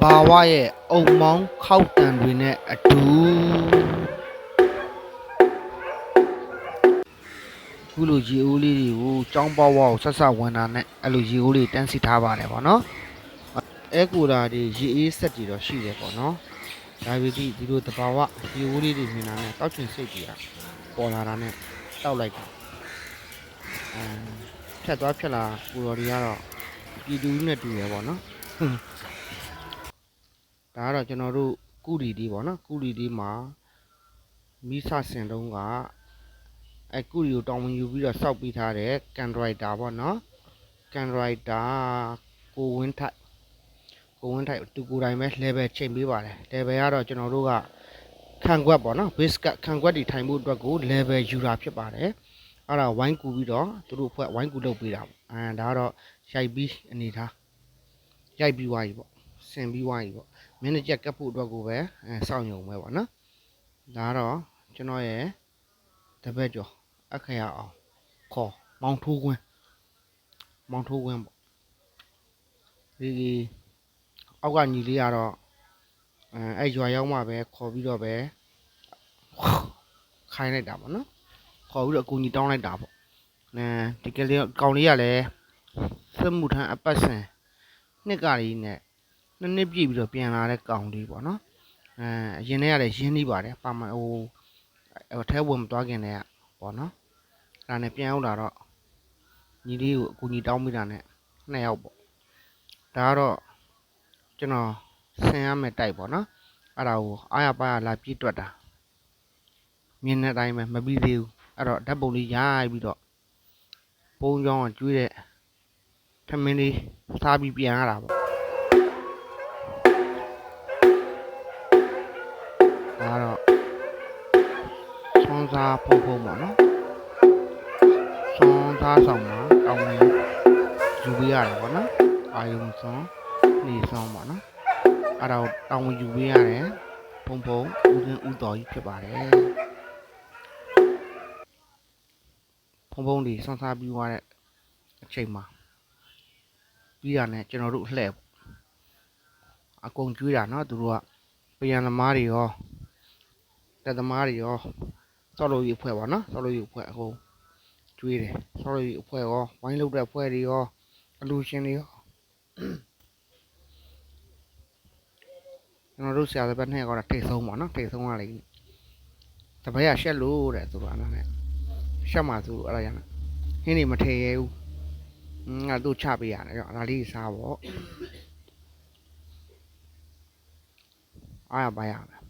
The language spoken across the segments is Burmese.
ဘာဝရဲ့အုံမောင်းခောက်တံတွေနဲ့အတူခုလိုရေအိုးလေးတွေကိုကြောင်းပေါဝါကိုဆက်ဆက်ဝင်တာနဲ့အဲ့လိုရေအိုးလေးတန်းစီထားပါတယ်ပေါ့နော်အဲကူလာတွေရေအေးဆက်တွေတော့ရှိတယ်ပေါ့နော်ဒါပေမဲ့ဒီလိုတဘာဝရေအိုးလေးတွေမြင်တာနဲ့တောက်ချင်စိတ်ကြီးပေါ်လာတာနဲ့တောက်လိုက်တာဖြတ်သွားဖြတ်လာကိုတော်တွေကတော့ပြည်သူနဲ့တူရပေါ့နော်ဒါကတော့ကျွန်တော်တို့ကုရီဒီပေါ့နော်ကုရီဒီမှာမိဆဆင်တုံးကအဲကုရီကိုတောင်းဝင်ယူပြီးတော့စောက်ပြီးထားတဲ့ကန်ဒရိုက်တာပေါ့နော်ကန်ဒရိုက်တာကိုဝင်းထိုက်သူကိုယ်တိုင်ပဲ level ချိန်ပေးပါတယ် level ကတော့ကျွန်တော်တို့ကခံကွက်ပေါ့နော် base ကခံကွက်တွေထိုင်ဖို့အတွက်ကို level ယူတာဖြစ်ပါတယ်အဲ့ဒါဝိုင်းကူပြီးတော့သူတို့ဖွဲ့ဝိုင်းကူလုပ်ပေးတာပေါ့ဒါကတော့ရိုက်ပြီးအနေထားရိုက်ပြီးွားကြီးပေါ့ဆင်ပြီးွားကြီးပေါ့မင်းတစ်ချက်ကပ်ဖို့အတွက်ကိုပဲစောင့်ရုံပဲပေါ့နော်ဒါကတော့ကျွန်တော်ရဲ့တပည့်ကျော်အခရအောင်ခေါ်မောင်ထိုးခွင်းပေါ့ဒီအောက်ကညီလေးကတော့အဲ့ရွာရောက်မှပဲခေါ်ပြီးတော့ပဲခိုင်းလိုက်တာပေါ့နော်ခေါ်ပြီးတော့အကူကြီးတောင်းလိုက်တာပေါ့ဒီကလေးကောင်လေးကလည်းစက်မှုထမ်းအပတ်စဉ်နှစ်ကလေးနဲ့နှစ်ပြည့်ပြီးတော့ပြန်လာတဲ့ကောင်လေးပေါ့နော်အရင်တည်းကလည်းရင်းနှီးပါတယ်ပါမဟိုထဲဝင်မသွားခင်တည်းကပေါ့နော်ဒါနဲ့ပြန်ရောက်လာတော့ညီလေးကိုအကူကြီးတောင်းမိတာနဲ့နှစ်ယောက်ပေါ့ဒါကတော့ကျွန်တော်ဆင်ရမယ်တိုက်ပေါ့နော်အဲ့ဒါကိုအားရပါရလာပြည့်တွက်တာမြင်တဲ့အတိုင်းပဲမပြီးသေးဘူးအဲ့တော့ဓာတ်ပုံလေးရိုက်ပြီးတော့ပုံးကြောင်းကကျွေးတဲ့ထမင်းလေးစားပြီးပြန်ရတာပေါ့ဒါတော့ဆွမ်းစားဖုံပေါ့နော်ဆွမ်းစားဆောင်မှာတောင်းနေယူပေးရတာပေါ့နော်အာယုံဆွမ်းနေဆောင်ပါနော်အဲ့ဒါကိုတောင်းယူပေးရတယ်ဖုံဦးစင်းဦးတော်ကြီးဖြစ်ပါတယ်ဖုံတွေဆွမ်းစားပြီးသွားတဲ့အချိန်မှာပြီးတာနဲ့ကျွန်တော်တို့လှည့်အကုန်ကျွေးတာနော်သူတို့ကပြန်သမားတွေရောတက်သမားတွေရောစောက်လို့ရအဖွဲ့ပါနော်စောက်လို့ရအဖွဲ့အကုန်ကျွေးတယ်စောက်လို့ရအဖွဲ့ရောဝိုင်းလုပ်တဲ့အဖွဲ့တွေရောအလူရှင်တွေရောကျွန်တော်တို့ဆရာတစ်ပတ်နှစ်ကတော့ထိတ်ဆုံးပါနော်ထိတ်ဆုံးကလေတပည့်ရရှက်လို့တဲ့သူကအဲ့ဒါနဲ့ရှက်မှသူအဲ့ဒါရဟင်းနေမထည့်ရဲဘူးငါတို့ချပေးရတယ်ကြောင့်ဒါလေးစားပေါ့အားရပါရမယ်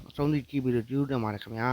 အဆုံးထိကြည့်ပြီးတော့ကျေးဇူးတင်ပါတယ်ခင်ဗျာ